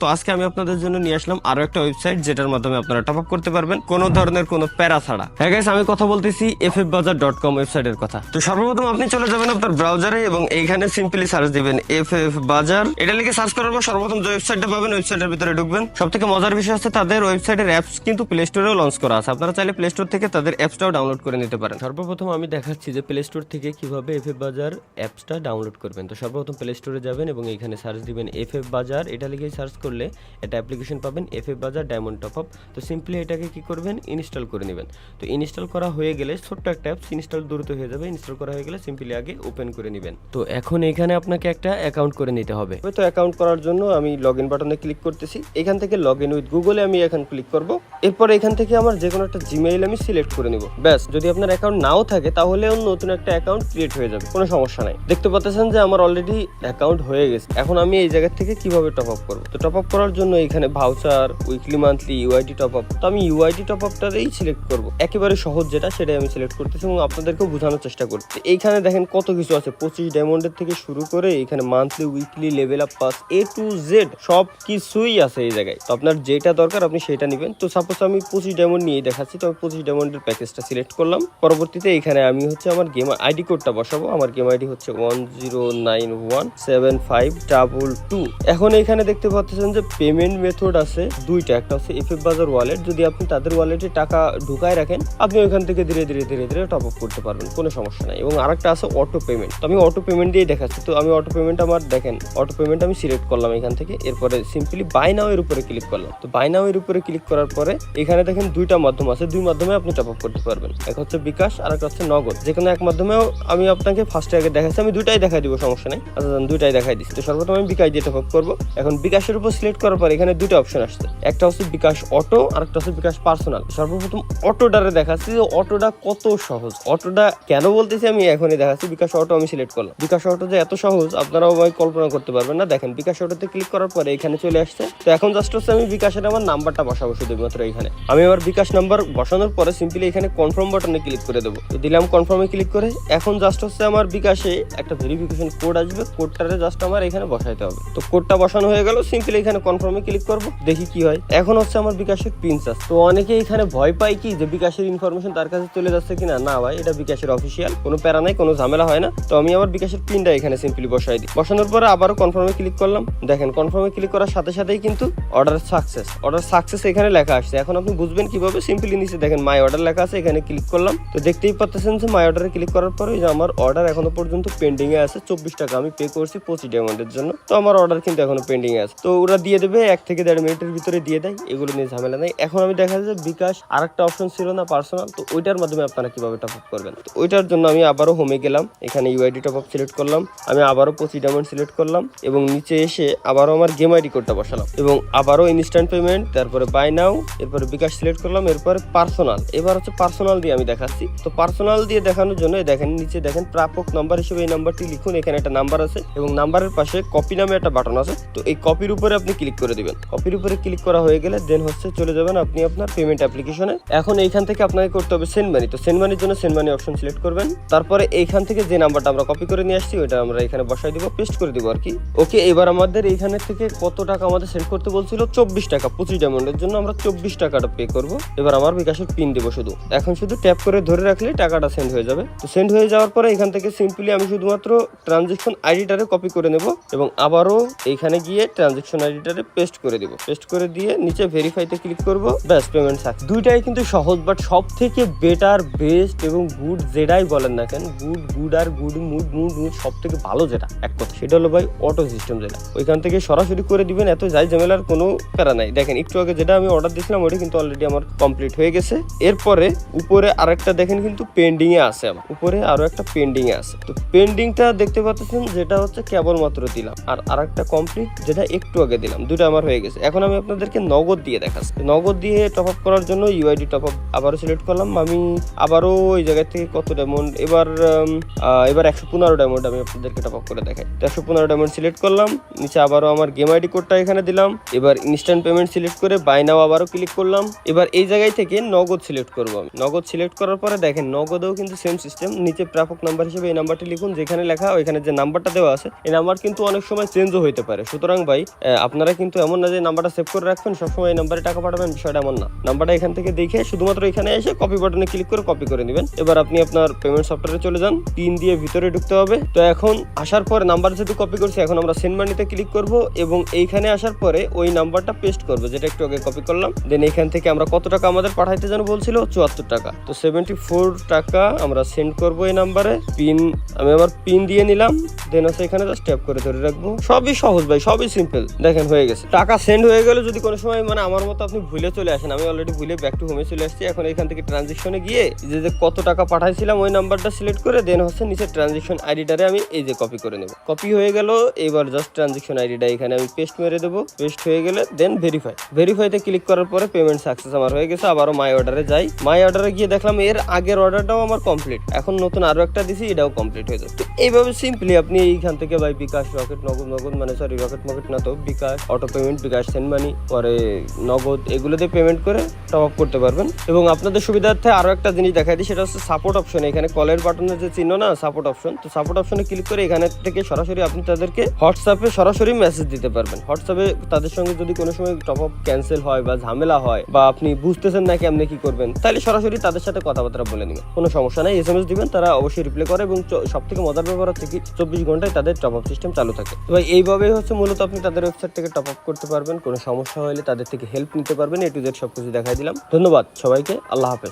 তো আজকে আমি আপনাদের জন্য নিয়ে আসলাম আরো একটা ওয়েবসাইট যেটার মাধ্যমে আপনারা টপ আপ করতে পারবেন কোনো ধরনের কোনো প্যারা ছাড়া। হ্যাঁ গাইস, আমি কথা বলতেছি ffbazaar.com ওয়েবসাইটের কথা। তো সর্বপ্রথম আপনি চলে যাবেন আপনার ব্রাউজারে এবং এইখানে সিম্পলি সার্চ দিবেন ffbazaar। এটা লিখে সার্চ করার পর সর্বপ্রথম যে ওয়েবসাইটটা পাবেন ওয়েবসাইটের ভিতরে ঢুকবেন। সবথেকে মজার বিষয় হচ্ছে তাদের ওয়েবসাইটের অ্যাপস কিন্তু প্লে স্টোরেও লঞ্চ করা আছে। আপনারা চাইলে প্লে স্টোর থেকে তাদের অ্যাপসটাও ডাউনলোড করে নিতে পারেন। সর্বপ্রথম আমি দেখাচ্ছি যে প্লে স্টোর থেকে কিভাবে ffbazaar অ্যাপসটা ডাউনলোড করবেন। তো সর্বপ্রথম প্লে স্টোরে যাবেন এবং এইখানে সার্চ দিবেন ffbazaar। এটা লিখে সার্চ করলে একটা অ্যাপ্লিকেশন পাবেন ffbazaar ডায়মন্ড টপ আপ। তো সিম্পলি এটাকে কি করবেন, ইনস্টল করে নেবেন। তো ইনস্টল করা হয়ে গেলে ছোট্ট একটা অ্যাপস ইনস্টল দ্রুত হয়ে যাবে। ইনস্টল করা হয়ে গেলে সিম্পলি আগে ওপেন করে নেবেন। তো এখন এখানে আপনাকে একটা অ্যাকাউন্ট করে নিতে হবে। তো অ্যাকাউন্ট করার জন্য আমি লগ ইন বাটনে ক্লিক করতেছি। এখান থেকে লগ ইন উইথ গুগলে আমি এখন ক্লিক করব। এরপর এখান থেকে আমার যে কোনো একটা জিমেইল আমি সিলেক্ট করে নিব। ব্যাস, যদি আপনার অ্যাকাউন্ট নাও থাকে তাহলেও নতুন একটা অ্যাকাউন্ট ক্রিয়েট হয়ে যাবে, কোনো সমস্যা নাই। দেখতে পাচ্ছেন যে আমার অলরেডি অ্যাকাউন্ট হয়ে গেছে। এখন আমি এই জায়গা থেকে কিভাবে টপ আপ করব। তো টপ আপ করার জন্য এখানে voucher, weekly, monthly, UID top up. তো আমি ইউআইডি টপ আপটাই সিলেক্ট করব। একেবারে সহজ যেটা সেটাই আমি সিলেক্ট করতেছি এবং আপনাদেরকেও বোঝানোর চেষ্টা করছি। এইখানে দেখেন কত কিছু আছে, 25 ডায়মন্ডের থেকে শুরু করে এখানে monthly, weekly, level up pass, A to Z সব কিছুই আছে এই জায়গায়। তো আপনার যেটা দরকার আপনি সেটা নেবেন। তো সাপোজ আমি 25 ডায়মন্ড নিয়ে দেখাচ্ছি। তো আমি 25 ডায়মন্ডের প্যাকেজটা সিলেক্ট করলাম। পরবর্তীতে এখানে আমি হচ্ছে আমার গেম আইডি কোডটা বসাবো। আমার গেম আইডি হচ্ছে 10917522। এখন এখানে দেখতে পাচ্ছেন যে পেমেন্ট মেথড আছে দুইটা। একটা হচ্ছে ffbazaar ওয়ালেট। যদি আপনি তাদের ওয়ালেটে টাকা ঢুকায় রাখেন আপনি ওইখান থেকে ধীরে ধীরে টপ আপ করতে পারবেন, কোনো সমস্যা নাই। এবং আরেকটা আছে অটো পেমেন্ট। তো আমি অটো পেমেন্ট দিয়ে দেখাচ্ছি। তো আমি অটো পেমেন্ট আমার দেখেন অটো পেমেন্ট আমি সিলেক্ট করলাম এখান থেকে। এরপরে সিম্পলি বাই নাও এর উপরে ক্লিক করলাম। তো বাই নাও এর উপরে ক্লিক করার পরে এখানে দেখেন দুইটা মাধ্যম আছে। দুই মাধ্যমে আপনি টপ আপ করতে পারবেন। এক হচ্ছে বিকাশ আর একটা হচ্ছে নগদ। যে কোনো এক মাধ্যমেও আমি আপনাকে ফার্স্টে আগে দেখাচ্ছি। আমি দুইটাই দেখাই দিব, সমস্যা নেই। আচ্ছা, দুইটাই দেখাই দিচ্ছি। তো সর্বপ্রথম আমি বিকাশ দিয়ে টপ আপ করবো। এখন বিকাশের উপর সিলেক্ট করার পর এখানে দুইটা অপশন আসছে। একটা হচ্ছে বিকাশ অটো আর একটা হচ্ছে বিকাশ পার্সোনাল। সর্বপ্রথম অটোটারে দেখাচ্ছি যে অটোটা কত সহজ। অটোটা কেন বলতেছি আমি এখনই দেখাচ্ছি। বিকাশ অটো আমি সিলেক্ট করলাম। বিকাশ অটো যে এত সহজ আপনারাও ভাই কল্পনা করতে পারবেন না। দেখেন বিকাশ অটোতে ক্লিক করার পরে এখানে চলে আসছে। তো এখন জাস্ট হচ্ছে আমি বিকাশের আমার নাম্বারটা বসাবো শুধুমাত্র এখানে। আমি আমার বিকাশ নাম্বার বসানোর পরে সিম্পলি এখানে কনফার্ম বাটনে ক্লিক করে দেবো। তো দিলাম কনফার্মে ক্লিক করে। এখন জাস্ট হচ্ছে আমার বিকাশে একটা ভেরিফিকেশন কোড আসবে। কোডটারে জাস্ট আমার এখানে বসাইতে হবে। তো কোডটা বসানো হয়ে গেল। সিম্পলি এখানে কনফার্মে ক্লিক করব, দেখি কি হয়। এখন হচ্ছে আমার বিকাশের পিন চার্জ। তো অনেকে এখানে ভয় পায় কি যে বিকাশের ইনফরমেশন তার কাছে চলে যাচ্ছে কিনা। না ভাই, এটা বিকাশের অফিসিয়াল, কোনো প্যারা নাই, কোনো ঝামেলা হয় না। তো আমি আমার বিকাশের পিনটা এখানে সিম্পলি বসাই দিই। বসানোর পরে আবারও কনফার্মে ক্লিক করলাম। দেখেন কনফার্মে ক্লিক করার সাথে সাথেই কিন্তু অর্ডার সাকসেস এখানে লেখা আসছে। এখন আপনি বুঝবেন কিভাবে, সিম্পলি নিচে দেখেন মাই অর্ডার লেখা আছে, এখানে ক্লিক করলাম। তো দেখতেই পাচ্ছেন যে মাই অর্ডারে ক্লিক করার পরে যে আমার অর্ডার এখনো পর্যন্ত পেন্ডিং এ আছে 24 টাকা। আমি পে করছি 25 ডায়মন্ডের জন্য। তো আমার অর্ডার কিন্তু এখনো পেন্ডিং এ আছে। তো ওরা দিয়ে দেবে 1 থেকে 1.5 মিনিটের ভিতরে দিয়ে দেয়। এগুলো নিয়ে ঝামেলা নাই। এখন আমি দেখা যায় বিকাশ আরেকটা অপশন ছিল না, পার্সোনাল। তো ওইটার মাধ্যমে আপনারা কিভাবে টপ আপ করবেন। তো ওইটার জন্য আমি আবারও হোমে গেলাম। এখানে ইউআইডি টপ আপ সিলেক্ট করলাম। আমি আবারও 25 ডায়মন্ড সিলেক্ট করলাম এবং নিচে এসে আবারও আমার গেম আইডি কোডটা বসালাম এবং আবারও ইনস্ট্যান্ট পেমেন্ট, তারপরে বাই নাও, এরপরে বিকাশ সিলেক্ট করলাম, এরপরে পার্সোনাল। এবার হচ্ছে পার্সোনাল দিয়ে আমি দেখাচ্ছি। তো পার্সোনাল দিয়ে দেখানোর জন্য দেখেন নিচে দেখেন প্রাপক নাম্বার হিসেবে এই নাম্বারটি লিখুন। এখানে একটা নাম্বার আছে এবং নাম্বারের পাশে কপি নামে একটা বাটন আছে। তো এই কপির উপরে আপনি ক্লিক করে দিবেন। কপির উপরে ক্লিক করা হয়ে গেলে দেন হচ্ছে চলে যাবেন আপনি আপনার পেমেন্ট অ্যাপ্লিকেশনে। এখন এইখান থেকে আপনাকে করতে হবে সেন্ড মানি। তো সেন্ড মানির জন্য সেন্ড মানি অপশন সিলেক্ট করবেন। তারপরে এইখান থেকে যে নাম্বারটা আমরা কপি করে নিয়ে আসছি ওইটা আমরা এখানে বসাই দিব, পেস্ট করে দিব আর কি। ওকে, এবার আমাদের এইখানে থেকে কত টাকা আমাদের সেন্ড করতে বলছিল, 24 টাকা। 25 ডায়মন্ডের জন্য আমরা 24 টাকাটা পে করব। এবার আমার বিকাশের পিন দেবো শুধু। এখন শুধু ট্যাপ করে ধরে রাখলে টাকাটা সেন্ড হয়ে যাবে। তো সেন্ড হয়ে যাওয়ার পরে এখান থেকে সিম্পলি আমি শুধুমাত্র ট্রানজেকশন আইডিটারে কপি করে নেব এবং আবারও এইখানে গিয়ে ট্রানজেকশন আইডিটারে পেস্ট করে দিব। পেস্ট করে দিয়ে নিচে ভেরিফাইতে ক্লিক করব। ব্যাস, পেমেন্ট সাকসেস। দুইটাই কিন্তু সহজ, বাট সব থেকে বেটার, বেস্ট এবং গুড যেটাই বলেন না কেন, গুড আর গুড মুড সব থেকে ভালো যেটা এক কথা সেটা হলো ভাই অটো সিস্টেম। যেটা ওইখান থেকে সরাসরি করে দিবেন, এত যাই ঝামেলার কোনো প্যারা নাই। দেখেন একটু আগে যেটা আমি অর্ডার দিয়েছিলাম ওটা কিন্তু অলরেডি আমার কমপ্লিট হয়ে গেছে। এরপরে উপরে আরেকটা দেখেন কিন্তু পেন্ডিং এ আছে। আমার উপরে আরো একটা পেন্ডিং এ আছে। তো পেন্ডিংটা দেখতে পাচ্ছেন যেটা হচ্ছে কেবলমাত্র দিলাম, আর আরেকটা কমপ্লিট যেটা একটু আগে দিলাম। দুটো আমার হয়ে গেছে। এখন আমি আপনাদেরকে নগদ দিয়ে দেখাচ্ছি। নগদ দিয়ে টপ আপ করার জন্য ইউআইডি টপ আপ আবারও সিলেক্ট করলাম। আমি আবারও ওই জায়গা থেকে কত ডায়মন্ড, এবার 115 ডায়মন্ড আমি আপনাদেরকে টপ আপ করে দেখাই। 115 ডায়মন্ড সিলেক্ট করলাম। নিচে আবারও আমার গেম আইডি কোডটা এখানে দিলাম। এবার ইনস্ট্যান্ট পেমেন্ট সিলেক্ট করে বাই নাও আবারও ক্লিক করলাম। এবার এই জায়গায় থেকে নগদ সিলেক্ট করবো আমি। নগদ সিলেক্ট করার পরে দেখেন নগদেও কিন্তু সেম সিস্টেম। নিচে প্রাপক নাম্বার হিসেবে এই নাম্বারটি লিখুন, যেখানে লেখা ওইখানে যে নাম্বারটা দেওয়া আছে এই নাম্বার কিন্তু অনেক সময় চেঞ্জও হইতে পারে। সুতরাং ভাই আপনারা কিন্তু এমন না যে নাম্বারটা সেভ করে রাখবেন সবসময় এই নাম্বারে টাকা পাঠাবেন, বিষয়টা এমন না। নাম্বারটা এখান থেকে দেখে শুধুমাত্র এখানে এসে কপি বাটনে ক্লিক করে কপি করে নেবেন। এবার আপনি আপনার পেমেন্ট সফটওয়্যারে চলে যান, পিন দিয়ে ভিতরে ঢুকতে হবে। তো এখন আসার পরে নাম্বার যেহেতু কপি করছি, এখন আমরা সেন্ড মানিতে ক্লিক করব এবং এইখানে আসার পরে ওই নাম্বারটা পেস্ট করব যেটা একটু আগে কপি করলাম। দেন এখান থেকে আমরা কত টাকা আমাদের পাঠাইতে যেন বলছিল, 74 টাকা। তো 74 টাকা আমরা সেন্ড করব এই নাম্বারে। পিন আমি আমার পিন দিয়ে নিলাম, দেন হচ্ছে এখানে জাস্ট ট্যাপ করে ধরে রাখবো। সবই সহজ ভাই, সবই সিম্পল। দেখেন হয়ে গেছে, টাকা সেন্ড হয়ে গেলে যদি কোনো সময় মানে আমার মতো আপনি ভুলে চলে আসেন, আমি অলরেডি ভুলে ব্যাক টু হোমে চলে আসছি। এখন এখান থেকে ট্রানজেকশনে গিয়ে যে কত টাকা পাঠাইছিলাম ওই নাম্বারটা সিলেক্ট করে দেন হচ্ছে নিচে ট্রানজেকশন আইডিটারে আমি এই যে কপি করে নেব। কপি হয়ে গেল, এবার জাস্ট ট্রানজেকশন আইডিটা এখানে আমি পেস্ট মেরে দেবো। পেস্ট হয়ে গেলে দেন ভেরিফাইতে ক্লিক করার পরে পেমেন্ট সাকসেস আমার হয়ে গেছে। আবারও মাই অর্ডারে যাই, মাই অর্ডারে গিয়ে দেখলাম এর আগের অর্ডারটাও আমার কমপ্লিট। এখন নতুন আরো একটা দিছি, এটাও কমপ্লিট হয়ে যাবে। তো এইভাবে সিম্পলি আপনি এইখান থেকে ভাই বিকাশ, রকেট, নগদ মানে সরি রকেট মকেট না তো বিকাশ, অটো পেমেন্ট, বিকাশ সেন্ড মানি, পরে নগদ, এগুলো দিয়ে পেমেন্ট করে টপ আপ করতে পারবেন। এবং আপনাদের সুবিধার্থে আরো একটা জিনিস দেখাই দিই, সেটা হচ্ছে সাপোর্ট অপশন। এখানে কলের বাটনের যে চিহ্ন না, সাপোর্ট অপশন, তো সাপোর্ট অপশনে ক্লিক করে এখানে থেকে সরাসরি আপনি তাদেরকে হোয়াটসঅ্যাপে সরাসরি মেসেজ দিতে পারবেন। হোয়াটসঅ্যাপে তাদের সঙ্গে যদি কোনো সময় টপ আপ ক্যান্সেল হয় বা ঝামেলা হয় বা আপনি বুঝতেছেন না কেমনে কি করবেন, তাহলে সরাসরি তাদের সাথে কথাবার্তা বলে নেবেন, কোনো সমস্যা নাই। এসএমএস দিবেন, তারা অবশ্যই রিপ্লাই করে এবং সব থেকে মজার ব্যাপার হচ্ছে কি 24 ঘন্টায় তাদের টপ আপ সিস্টেম চালু থাকে। ভাই এইভাবেই হচ্ছে মূলত আপনি তাদের ওয়েবসাইট থেকে টপ আপ করতে পারবেন। কোনো সমস্যা হলে তাদের থেকে হেল্প নিতে পারবেন। A to Z সবকিছু দেখাই দিলাম। ধন্যবাদ সবাইকে, আল্লাহ হাফেজ।